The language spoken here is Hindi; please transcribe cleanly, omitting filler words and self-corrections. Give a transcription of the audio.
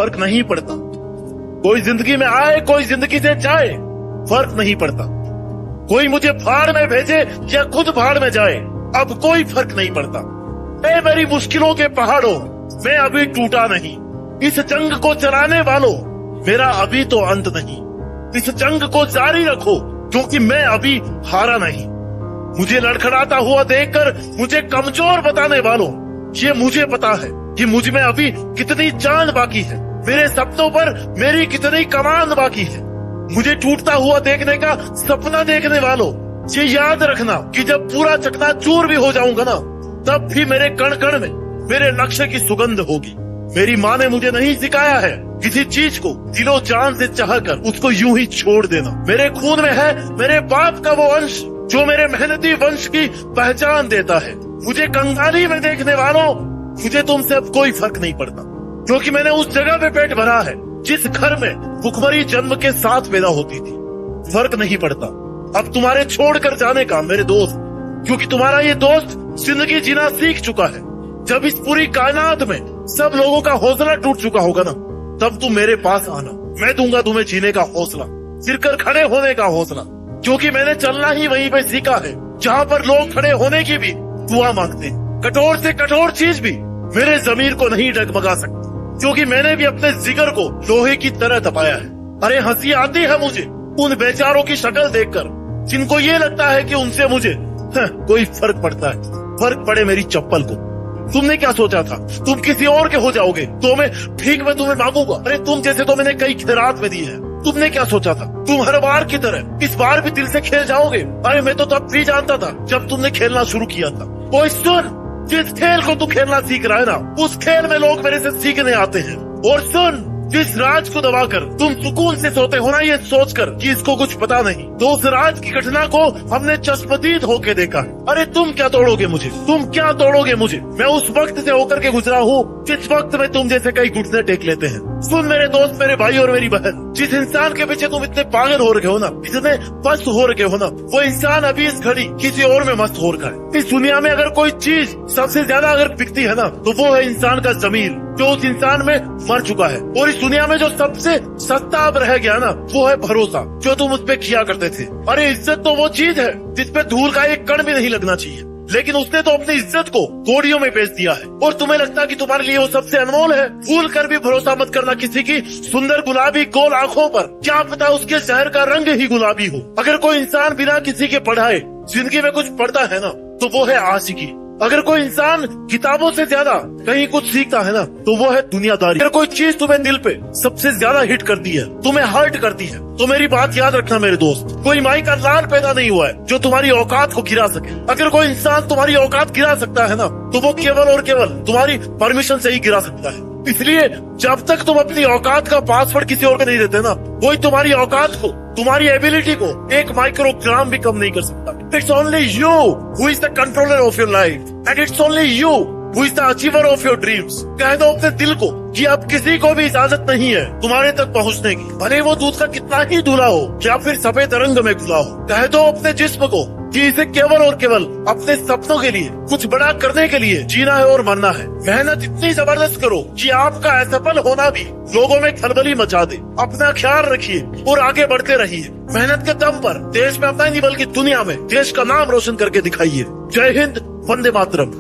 फर्क नहीं पड़ता। कोई जिंदगी में आए, कोई जिंदगी से जाए, फर्क नहीं पड़ता। कोई मुझे भाड़ में भेजे या खुद भाड़ में जाए, अब कोई फर्क नहीं पड़ता। ए मेरी मुश्किलों के पहाड़ों, मैं अभी टूटा नहीं। इस जंग को चलाने वालों, मेरा अभी तो अंत नहीं। इस जंग को जारी रखो, क्योंकि मैं अभी हारा नहीं। मुझे लड़खड़ाता हुआ देखकर मुझे कमजोर बताने वालों, ये मुझे पता है कि मुझ में अभी कितनी जान बाकी है। मेरे सपनों पर मेरी कितनी कमान बाकी है। मुझे टूटता हुआ देखने का सपना देखने वालों, ये याद रखना कि जब पूरा चकनाचूर भी हो जाऊंगा ना, तब भी मेरे कण कण में मेरे लक्ष्य की सुगंध होगी। मेरी माँ ने मुझे नहीं सिखाया है किसी चीज को दिलो जान से चाहकर उसको यूं ही छोड़ देना। मेरे खून में है मेरे बाप का वो अंश जो मेरे मेहनती वंश की पहचान देता है। मुझे कंगाली में देखने वालों, मुझे तुमसे अब कोई फर्क नहीं पड़ता, क्योंकि मैंने उस जगह पे पेट भरा है जिस घर में भुखमरी जन्म के साथ पैदा होती थी। फर्क नहीं पड़ता अब तुम्हारे छोड़कर जाने का मेरे दोस्त, क्योंकि तुम्हारा ये दोस्त जिंदगी जीना सीख चुका है। जब इस पूरी कायनात में सब लोगों का हौसला टूट चुका होगा ना, तब तुम मेरे पास आना। मैं दूंगा तुम्हें जीने का हौसला, सिरकर खड़े होने का हौसला, क्योंकि मैंने चलना ही वहीं पे सीखा है जहाँ पर लोग खड़े होने की भी दुआ मांगते हैं। कठोर से कठोर चीज भी मेरे जमीर को नहीं डगमगा सकती, क्योंकि मैंने भी अपने जिगर को लोहे की तरह तपाया है। अरे हंसी आती है मुझे उन बेचारों की शक्ल देखकर जिनको ये लगता है कि उनसे मुझे कोई फर्क पड़ता है। फर्क पड़े मेरी चप्पल को। तुमने क्या सोचा था तुम किसी और के हो जाओगे तो मैं ठीक में तुम्हें मांगूंगा? अरे तुम जैसे तो मैंने कई खैरात में दी है। तुमने क्या सोचा था तुम हर बार की तरह इस बार भी दिल से खेल जाओगे? अरे मैं तो तब भी जानता था जब तुमने खेलना शुरू किया था। ओए सुन, जिस खेल को तू खेलना सीख रहा है ना, उस खेल में लोग मेरे से सीखने आते हैं। और सुन, जिस राज को दबाकर तुम सुकून से सोते हो ना, ये सोचकर कि इसको कुछ पता नहीं, तो उस राज की घटना को हमने चश्मदीद होके देखा। अरे तुम क्या तोड़ोगे मुझे? तुम क्या तोड़ोगे मुझे? मैं उस वक्त से होकर के गुजरा हूँ जिस वक्त में तुम जैसे कई घुटने टेक लेते हैं। सुन मेरे दोस्त, मेरे भाई और मेरी बहन, जिस इंसान के पीछे तुम इतने पागल हो रखे हो ना, इतने पस्त हो रखे हो ना, वो इंसान अभी इस घड़ी किसी और में मस्त हो रखा है। इस दुनिया में अगर कोई चीज सबसे ज्यादा अगर बिकती है ना, तो वो है इंसान का जमीर, जो उस इंसान में मर चुका है। और इस दुनिया में जो सबसे सस्ता अब रह गया ना, वो है भरोसा, जो तुम उस पे किया करते थे। अरे इज्जत तो वो चीज है जिसपे धूल का एक कण भी नहीं लगना चाहिए, लेकिन उसने तो अपनी इज्जत को कोड़ियों में बेच दिया है। और तुम्हें लगता कि तुम्हारे लिए वो सबसे अनमोल है? भूल कर भी भरोसा मत करना किसी की सुंदर गुलाबी गोल आंखों पर। क्या पता उसके शहर का रंग ही गुलाबी हो। अगर कोई इंसान बिना किसी के पढ़ाए जिंदगी में कुछ पढ़ता है ना, तो वो है आशिकी। अगर कोई इंसान किताबों से ज्यादा कहीं कुछ सीखता है ना, तो वो है दुनियादारी। अगर कोई चीज तुम्हें दिल पे सबसे ज्यादा हिट करती है, तुम्हें हर्ट करती है, तो मेरी बात याद रखना मेरे दोस्त, कोई माई का लाल पैदा नहीं हुआ है जो तुम्हारी औकात को गिरा सके। अगर कोई इंसान तुम्हारी औकात गिरा सकता है ना, तो वो केवल और केवल तुम्हारी परमिशन से ही गिरा सकता है। इसलिए जब तक तुम अपनी औकात का पासवर्ड किसी और को नहीं देते ना, कोई तुम्हारी औकात को, तुम्हारी एबिलिटी को एक माइक्रोग्राम भी कम नहीं कर सकता। It's only you who is the controller of your life, and it's only you who is the achiever of your dreams. कह दो अपने दिल को कि अब किसी को भी इजाजत नहीं है तुम्हारे तक पहुंचने की, भले वो दूध का कितना ही धुला हो या फिर सफेद रंग में घुला हो। कह दो अपने जिस्म को कि इसे केवल और केवल अपने सपनों के लिए, कुछ बड़ा करने के लिए जीना है और मरना है। मेहनत इतनी जबरदस्त करो कि आपका असफल होना भी लोगों में खलबली मचा दे। अपना ख्याल रखिए और आगे बढ़ते रहिए। मेहनत के दम पर देश में अपना नहीं बल्कि दुनिया में देश का नाम रोशन करके दिखाइए। जय हिंद, वंदे मातरम।